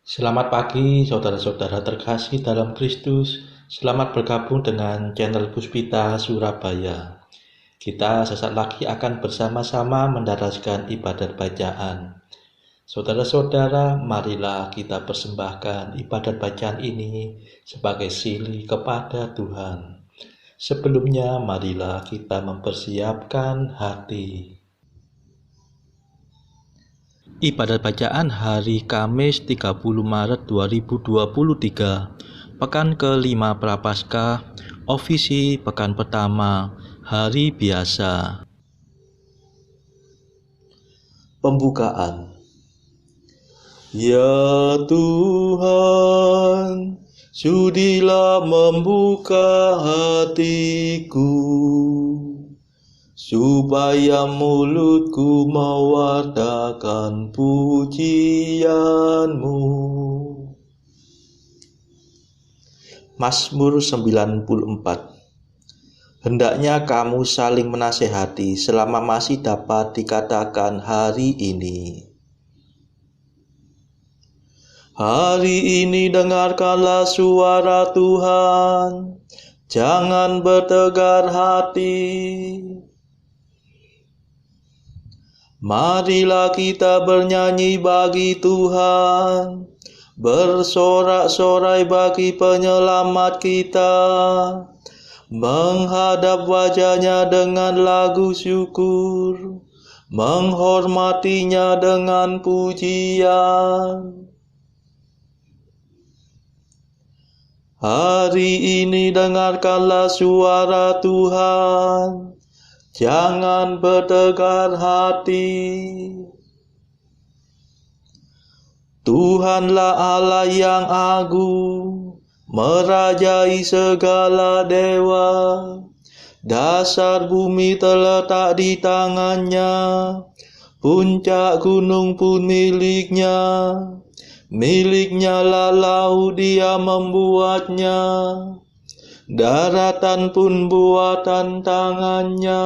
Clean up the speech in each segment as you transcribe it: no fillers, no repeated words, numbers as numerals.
Selamat pagi, saudara-saudara terkasih dalam Kristus. Selamat bergabung dengan channel Puspita Surabaya. Kita sesaat lagi akan bersama-sama mendaraskan ibadat bacaan. Saudara-saudara, marilah kita persembahkan ibadat bacaan ini sebagai sili kepada Tuhan. Sebelumnya, marilah kita mempersiapkan hati. Ibadat bacaan hari Kamis 30 Maret 2023, Pekan ke-5 Prapaskah, Ofisi Pekan Pertama, Hari Biasa. Pembukaan. Ya Tuhan, sudilah membuka hatiku, supaya mulutku mewartakan pujian-Mu. Mazmur 94. Hendaknya kamu saling menasehati selama masih dapat dikatakan hari ini. Hari ini dengarkanlah suara Tuhan, jangan bertegar hati. Marilah kita bernyanyi bagi Tuhan, bersorak-sorai bagi penyelamat kita, menghadap wajah-Nya dengan lagu syukur, menghormatinya dengan pujian. Hari ini dengarkanlah suara Tuhan, jangan bertegar hati. Tuhanlah Allah yang agung, merajai segala dewa. Dasar bumi terletak di tangan-Nya, puncak gunung pun milik-Nya. Milik-Nya lah laut, Dia membuatnya, daratan pun buatan tangan-Nya.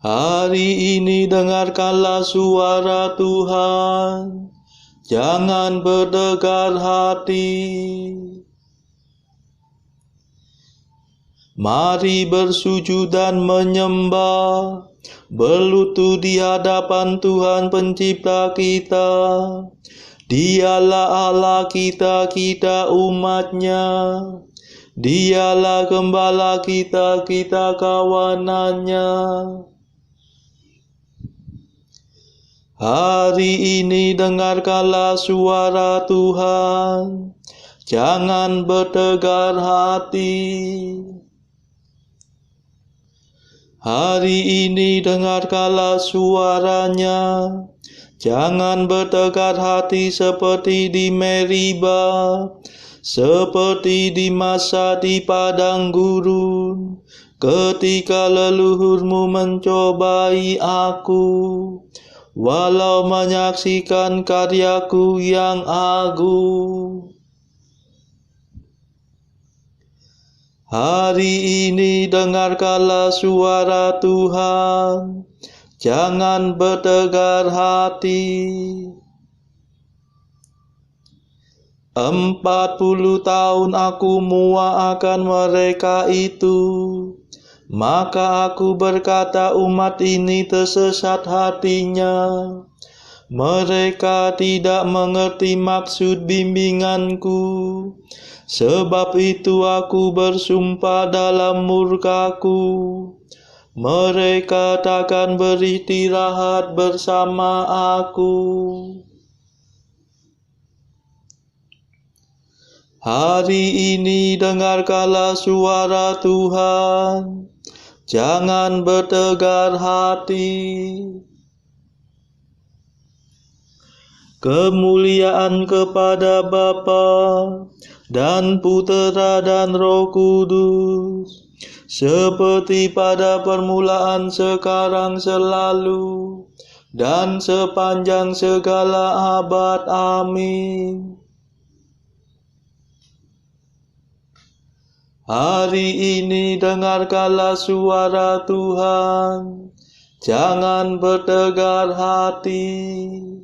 Hari ini dengarkanlah suara Tuhan, jangan berdegar hati. Mari bersujud dan menyembah, berlutut di hadapan Tuhan Pencipta kita. Dialah Allah kita, kita umat-Nya. Dialah gembala kita, kita kawanan-Nya. Hari ini dengarkanlah suara Tuhan, jangan bertegar hati. Hari ini dengarkanlah suara-Nya, jangan bertegar hati seperti di Meriba, seperti di masa di padang gurun, ketika leluhurmu mencobai aku, walau menyaksikan karyaku yang agung. Hari ini dengarkanlah suara Tuhan, jangan bertegar hati. 40 tahun aku muak akan mereka itu, maka aku berkata umat ini tersesat hatinya. Mereka tidak mengerti maksud bimbinganku. Sebab itu aku bersumpah dalam murkaku, mereka takkan beristirahat bersama aku. Hari ini dengarkanlah suara Tuhan, jangan bertegar hati. Kemuliaan kepada Bapa dan Putera dan Roh Kudus, seperti pada permulaan, sekarang, selalu, dan sepanjang segala abad. Amin. Hari ini dengarkanlah suara Tuhan, jangan bertegar hati.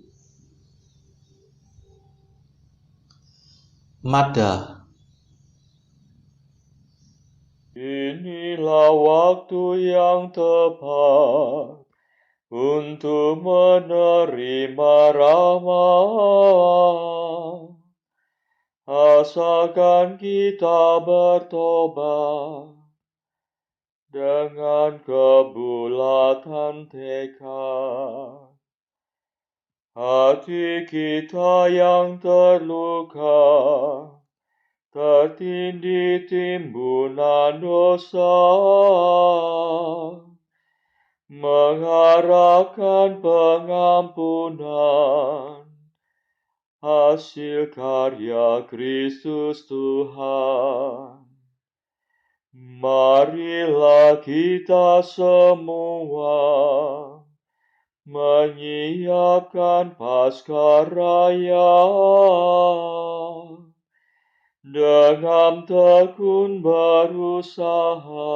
Mada. Inilah waktu yang tepat untuk menerima rahmat. Asalkan kita bertobat dengan kebulatan tekad. Hati kita yang terluka, tertindih timbunan dosa, mengharapkan pengampunan, hasil karya Kristus Tuhan. Marilah kita semua menyiapkan Paskah Raya dengan tekun berusaha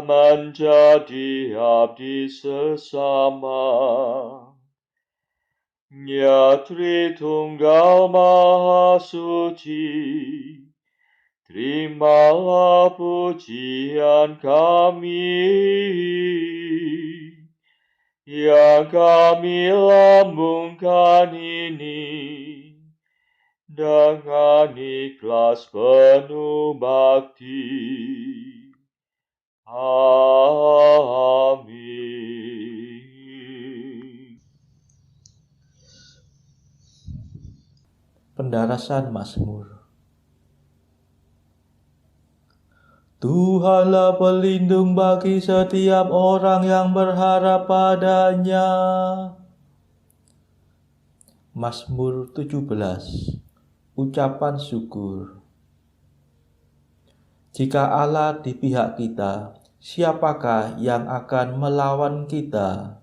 menjadi abdi sesama. Ya Tritunggal Maha Suci, terimalah pujian kami yang kami lambungkan ini dengan ikhlas penuh bakti. Amin. Pendarasan Mazmur. Tuhanlah pelindung bagi setiap orang yang berharap padanya. Mazmur 17. Ucapan syukur. Jika Allah di pihak kita, siapakah yang akan melawan kita?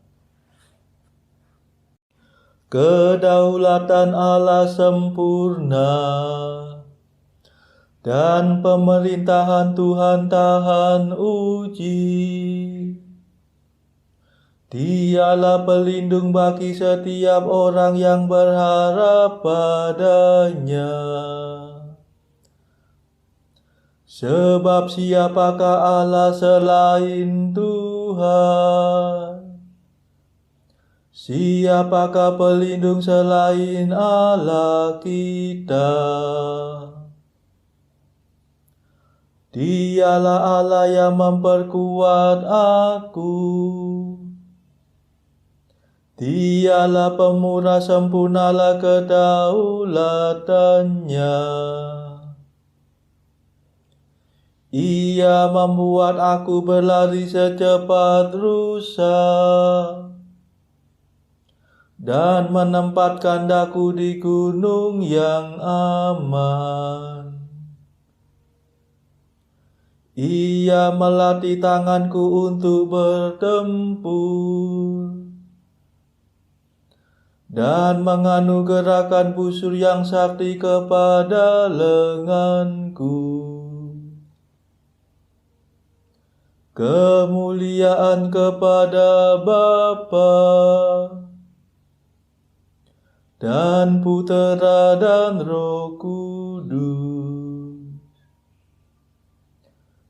Kedaulatan Allah sempurna, dan pemerintahan Tuhan tahan uji. Dialah pelindung bagi setiap orang yang berharap padanya. Sebab siapakah Allah selain Tuhan? Siapakah pelindung selain Allah kita? Dialah Allah yang memperkuat aku. Dialah pemurah, sempurnalah kedaulatannya. Ia membuat aku berlari secepat rusa dan menempatkan daku di gunung yang aman. Ia melatih tanganku untuk bertempur dan menganugerahkan busur yang sakti kepada lenganku. Kemuliaan kepada Bapa dan Putera dan Roh Kudus,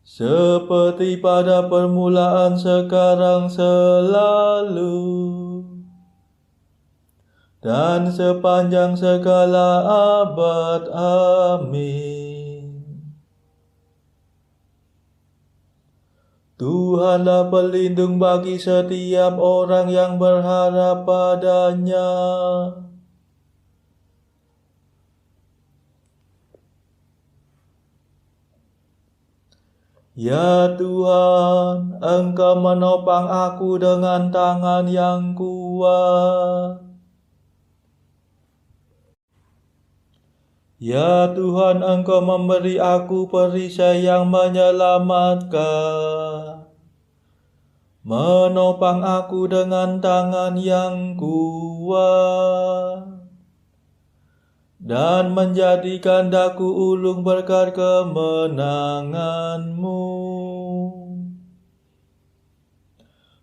seperti pada permulaan, sekarang, selalu, dan sepanjang segala abad. Amin. Tuhanlah pelindung bagi setiap orang yang berharap padanya. Ya Tuhan, Engkau menopang aku dengan tangan yang kuat. Ya Tuhan, Engkau memberi aku perisai yang menyelamatkan. Menopang aku dengan tangan yang kuat, dan menjadikan daku ulung berkat kemenangan-Mu.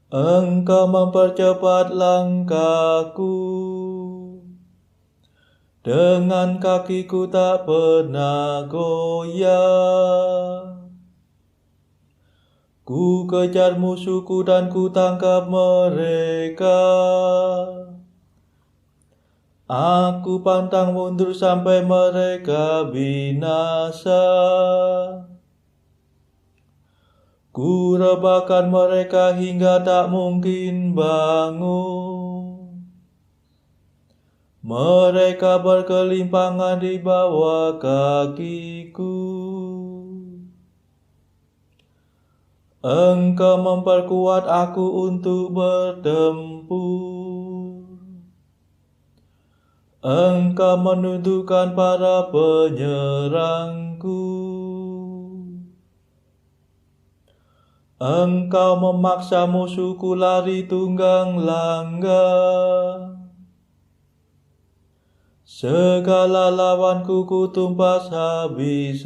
Engkau mempercepat langkahku, dengan kakiku tak pernah goyah. Ku kejar musuhku dan ku tangkap mereka. Aku pantang mundur sampai mereka binasa. Ku rebahkan mereka hingga tak mungkin bangun. Mereka berkelimpangan di bawah kakiku. Engkau memperkuat aku untuk bertempur. Engkau menundukkan para penyerangku. Engkau memaksa musuhku lari tunggang langgang. Segala lawanku ku tumpas habis-habis.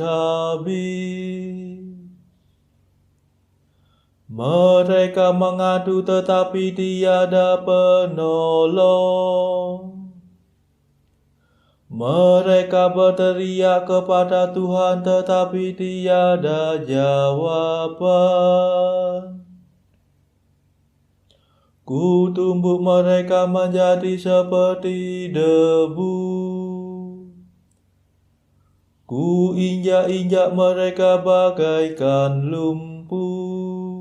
Mereka mengadu tetapi tiada penolong. Mereka berteriak kepada Tuhan tetapi tiada jawaban. Ku tumbuk mereka menjadi seperti debu. Ku injak-injak mereka bagaikan lumpur.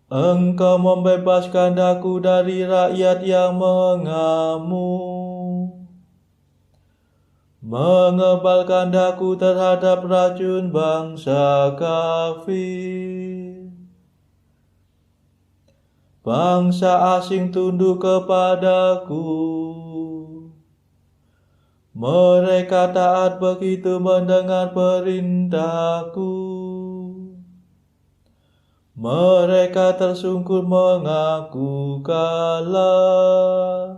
Engkau membebaskan aku dari rakyat yang mengamuk, mengebalkan daku terhadap racun bangsa kafir. Bangsa asing tunduk kepadaku. Mereka taat begitu mendengar perintahku. Mereka tersungkur mengaku kalah.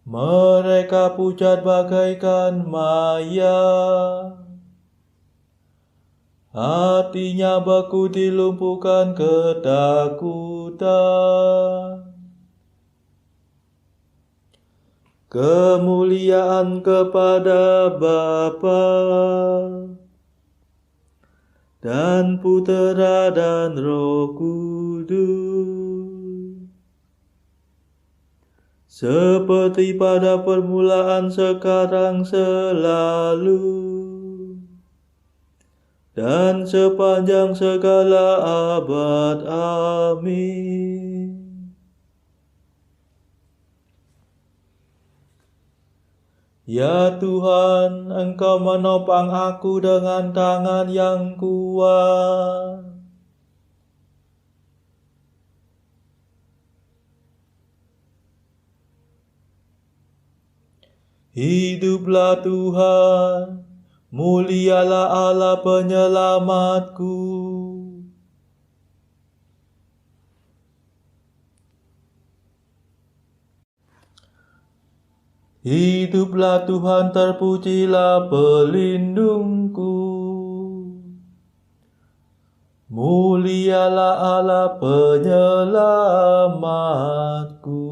Mereka pucat bagaikan maya. Hatinya beku dilumpuhkan ketakutan. Kemuliaan kepada Bapa dan Putera dan Roh Kudus, seperti pada permulaan, sekarang, selalu, dan sepanjang segala abad. Amin. Ya Tuhan, Engkau menopang aku dengan tangan yang kuat. Hiduplah Tuhan, mulialah Allah penyelamatku. Hiduplah Tuhan, terpujilah pelindungku. Mulialah Allah penyelamatku.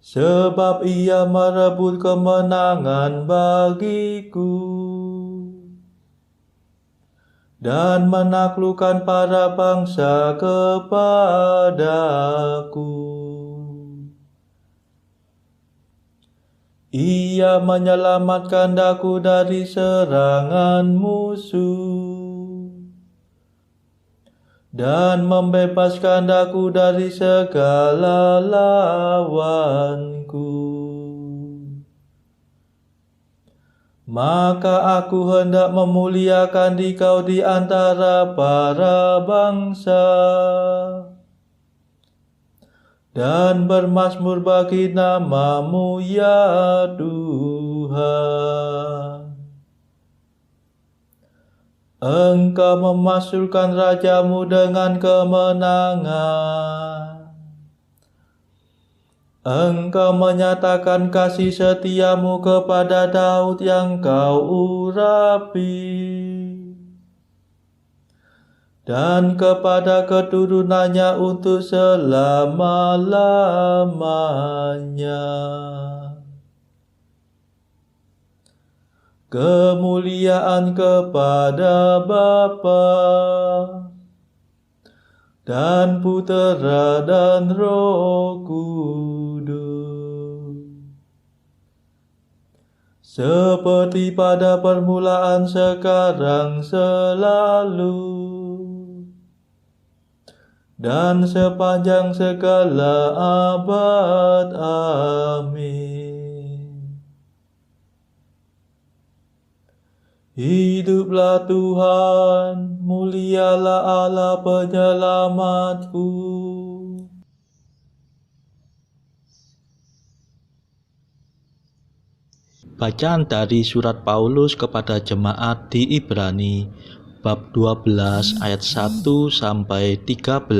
Sebab Ia merebut kemenangan bagiku dan menaklukkan para bangsa kepadaku. Ia menyelamatkan daku dari serangan musuh dan membebaskan daku dari segala lawanku. Maka aku hendak memuliakan Dikau di antara para bangsa dan bermazmur bagi nama-Mu, ya Tuhan. Engkau memasukkan raja-Mu dengan kemenangan. Engkau menyatakan kasih setiamu kepada Daud yang kau urapi, dan kepada keturunannya untuk selama-lamanya. Kemuliaan kepada Bapa dan Putera dan Roh Kudus, seperti pada permulaan, sekarang, selalu, dan sepanjang segala abad. Amin. Hiduplah Tuhan, mulialah Allah penyelamatku. Bacaan dari surat Paulus kepada jemaat di Ibrani, bab 12 ayat 1 sampai 13.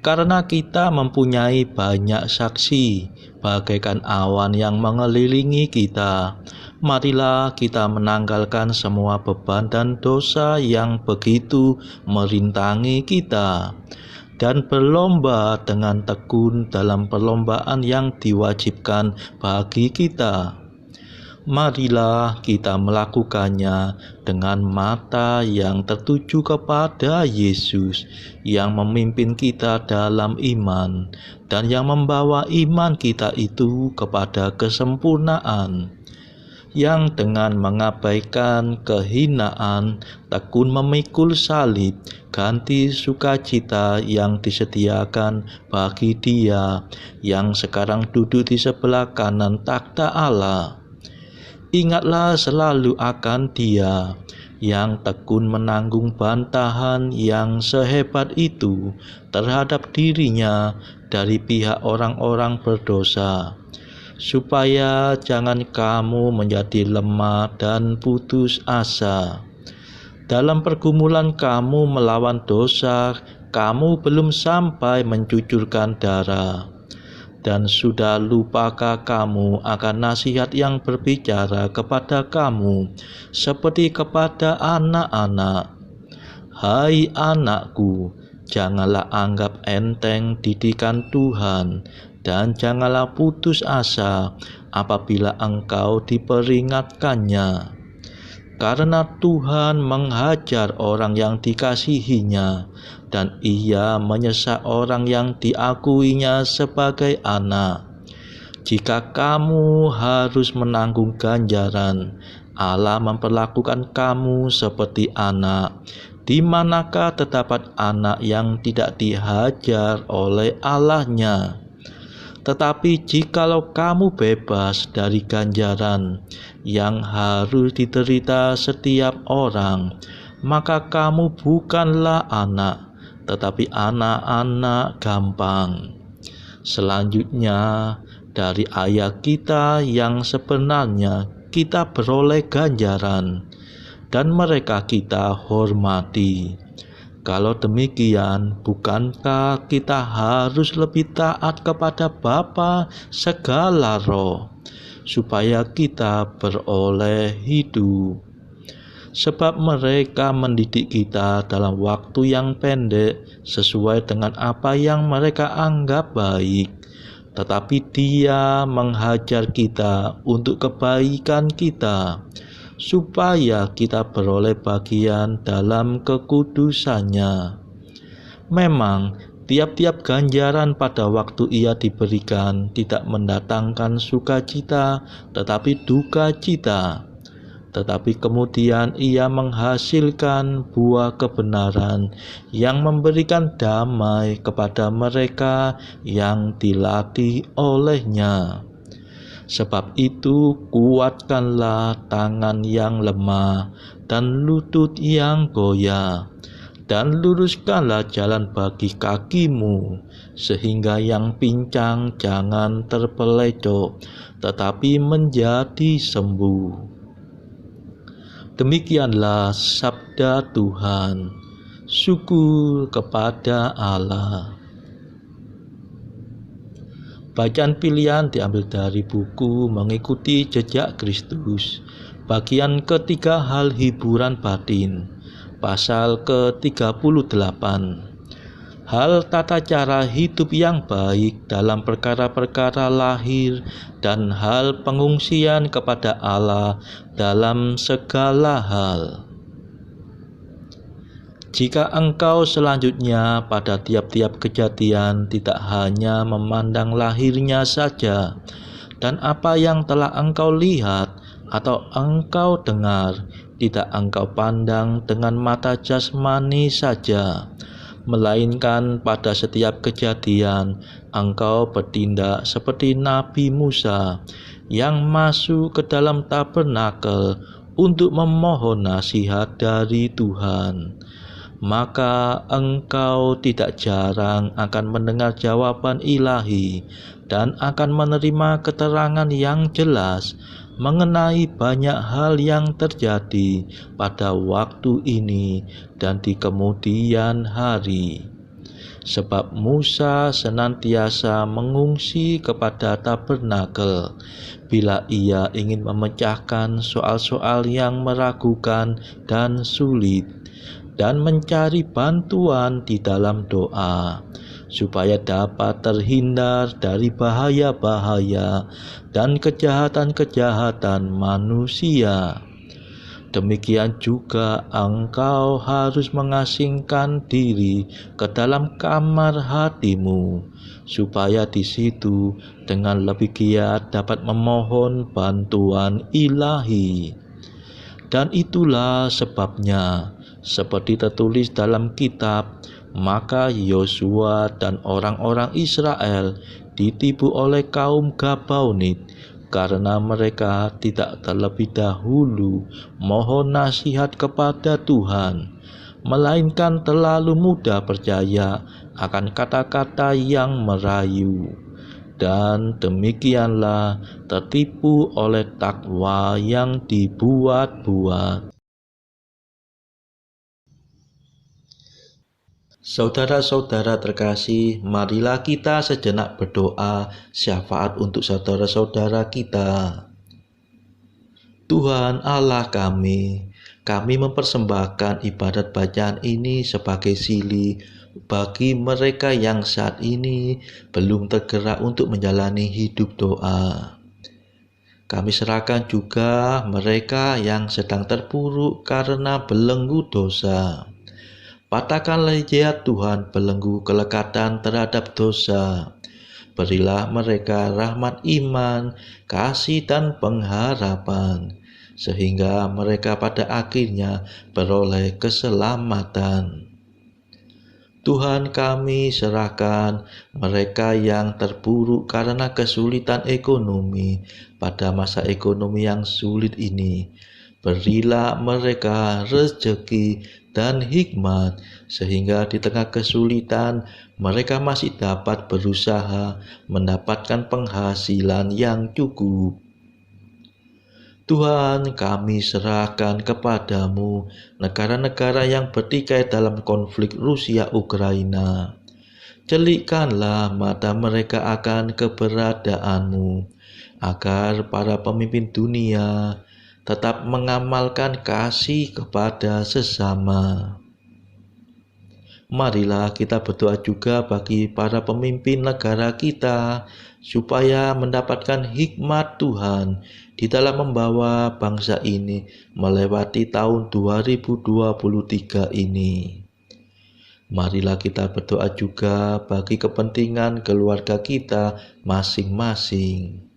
Karena kita mempunyai banyak saksi, bagaikan awan yang mengelilingi kita, marilah kita menanggalkan semua beban dan dosa yang begitu merintangi kita, dan berlomba dengan tekun dalam perlombaan yang diwajibkan bagi kita. Marilah kita melakukannya dengan mata yang tertuju kepada Yesus, yang memimpin kita dalam iman, dan yang membawa iman kita itu kepada kesempurnaan, yang dengan mengabaikan kehinaan tekun memikul salib, ganti sukacita yang disediakan bagi Dia yang sekarang duduk di sebelah kanan takhta Allah. Ingatlah selalu akan Dia yang tekun menanggung bantahan yang sehebat itu terhadap dirinya dari pihak orang-orang berdosa, supaya jangan kamu menjadi lemah dan putus asa. Dalam pergumulan kamu melawan dosa, kamu belum sampai mencucurkan darah. Dan sudah lupakah kamu akan nasihat yang berbicara kepada kamu seperti kepada anak-anak? Hai anakku, janganlah anggap enteng didikan Tuhan, dan janganlah putus asa apabila engkau diperingatkannya. Karena Tuhan menghajar orang yang dikasihinya, dan Ia menyesak orang yang diakuinya sebagai anak. Jika kamu harus menanggung ganjaran, Allah memperlakukan kamu seperti anak. Di manakah terdapat anak yang tidak dihajar oleh Allahnya? Tetapi jikalau kamu bebas dari ganjaran yang harus diderita setiap orang, maka kamu bukanlah anak, tetapi anak-anak gampang. Selanjutnya, dari ayat kita yang sebenarnya kita beroleh ganjaran, dan mereka kita hormati. Kalau demikian, bukankah kita harus lebih taat kepada Bapa segala roh, supaya kita beroleh hidup? Sebab mereka mendidik kita dalam waktu yang pendek sesuai dengan apa yang mereka anggap baik. Tetapi Dia menghajar kita untuk kebaikan kita, supaya kita beroleh bagian dalam kekudusannya. Memang tiap-tiap ganjaran pada waktu ia diberikan tidak mendatangkan sukacita, tetapi duka cita. Tetapi kemudian ia menghasilkan buah kebenaran yang memberikan damai kepada mereka yang dilatih olehnya. Sebab itu, kuatkanlah tangan yang lemah dan lutut yang goyah, dan luruskanlah jalan bagi kakimu, sehingga yang pincang jangan terpelecok, tetapi menjadi sembuh. Demikianlah sabda Tuhan. Syukur kepada Allah. Bacaan pilihan diambil dari buku Mengikuti Jejak Kristus, bagian ketiga, hal hiburan batin, pasal ke-38. Hal tata cara hidup yang baik dalam perkara-perkara lahir dan hal pengungsian kepada Allah dalam segala hal. Jika engkau selanjutnya pada tiap-tiap kejadian tidak hanya memandang lahirnya saja dan apa yang telah engkau lihat atau engkau dengar, tidak engkau pandang dengan mata jasmani saja, melainkan pada setiap kejadian engkau bertindak seperti Nabi Musa yang masuk ke dalam tabernakel untuk memohon nasihat dari Tuhan. Maka engkau tidak jarang akan mendengar jawaban ilahi dan akan menerima keterangan yang jelas mengenai banyak hal yang terjadi pada waktu ini dan di kemudian hari. Sebab Musa senantiasa mengungsi kepada tabernakel bila ia ingin memecahkan soal-soal yang meragukan dan sulit, dan mencari bantuan di dalam doa, supaya dapat terhindar dari bahaya-bahaya dan kejahatan-kejahatan manusia. Demikian juga engkau harus mengasingkan diri ke dalam kamar hatimu, supaya di situ dengan lebih giat dapat memohon bantuan ilahi. Dan itulah sebabnya, seperti tertulis dalam kitab, maka Yosua dan orang-orang Israel ditipu oleh kaum Gabaonit, karena mereka tidak terlebih dahulu mohon nasihat kepada Tuhan, melainkan terlalu mudah percaya akan kata-kata yang merayu, dan demikianlah tertipu oleh takwa yang dibuat-buat. Saudara-saudara terkasih, marilah kita sejenak berdoa syafaat untuk saudara-saudara kita. Tuhan Allah kami mempersembahkan ibadat bacaan ini sebagai sili bagi mereka yang saat ini belum tergerak untuk menjalani hidup doa. Kami serahkan juga mereka yang sedang terpuruk karena belenggu dosa. Patahkanlah ya Tuhan belenggu kelekatan terhadap dosa. Berilah mereka rahmat iman, kasih dan pengharapan, sehingga mereka pada akhirnya beroleh keselamatan. Tuhan, kami serahkan mereka yang terpuruk karena kesulitan ekonomi pada masa ekonomi yang sulit ini. Berilah mereka rezeki dan hikmat, sehingga di tengah kesulitan mereka masih dapat berusaha mendapatkan penghasilan yang cukup. Tuhan, kami serahkan kepadamu negara-negara yang bertikai dalam konflik Rusia-Ukraina. Celikkanlah mata mereka akan keberadaanmu, agar para pemimpin dunia tetap mengamalkan kasih kepada sesama. Marilah kita berdoa juga bagi para pemimpin negara kita, supaya mendapatkan hikmat Tuhan di dalam membawa bangsa ini melewati tahun 2023 ini. Marilah kita berdoa juga bagi kepentingan keluarga kita masing-masing.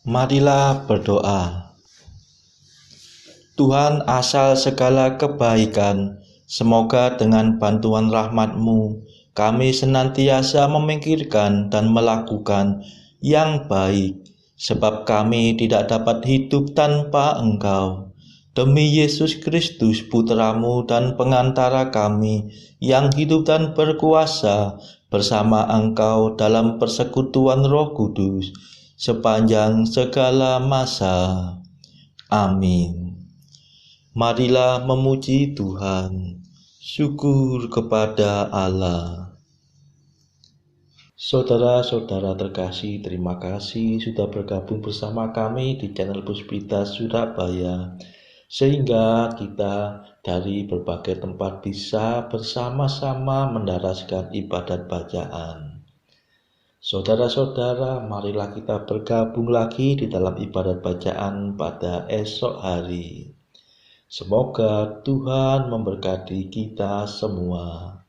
Marilah berdoa. Tuhan asal segala kebaikan, semoga dengan bantuan rahmat-Mu, kami senantiasa memikirkan dan melakukan yang baik, sebab kami tidak dapat hidup tanpa Engkau. Demi Yesus Kristus, Putra-Mu dan pengantara kami, yang hidup dan berkuasa bersama Engkau dalam persekutuan Roh Kudus, sepanjang segala masa. Amin. Marilah memuji Tuhan. Syukur kepada Allah. Saudara-saudara terkasih, terima kasih sudah bergabung bersama kami di channel Puspita Surabaya, sehingga kita dari berbagai tempat bisa bersama-sama mendaraskan ibadat bacaan. Saudara-saudara, marilah kita bergabung lagi di dalam ibadat bacaan pada esok hari. Semoga Tuhan memberkati kita semua.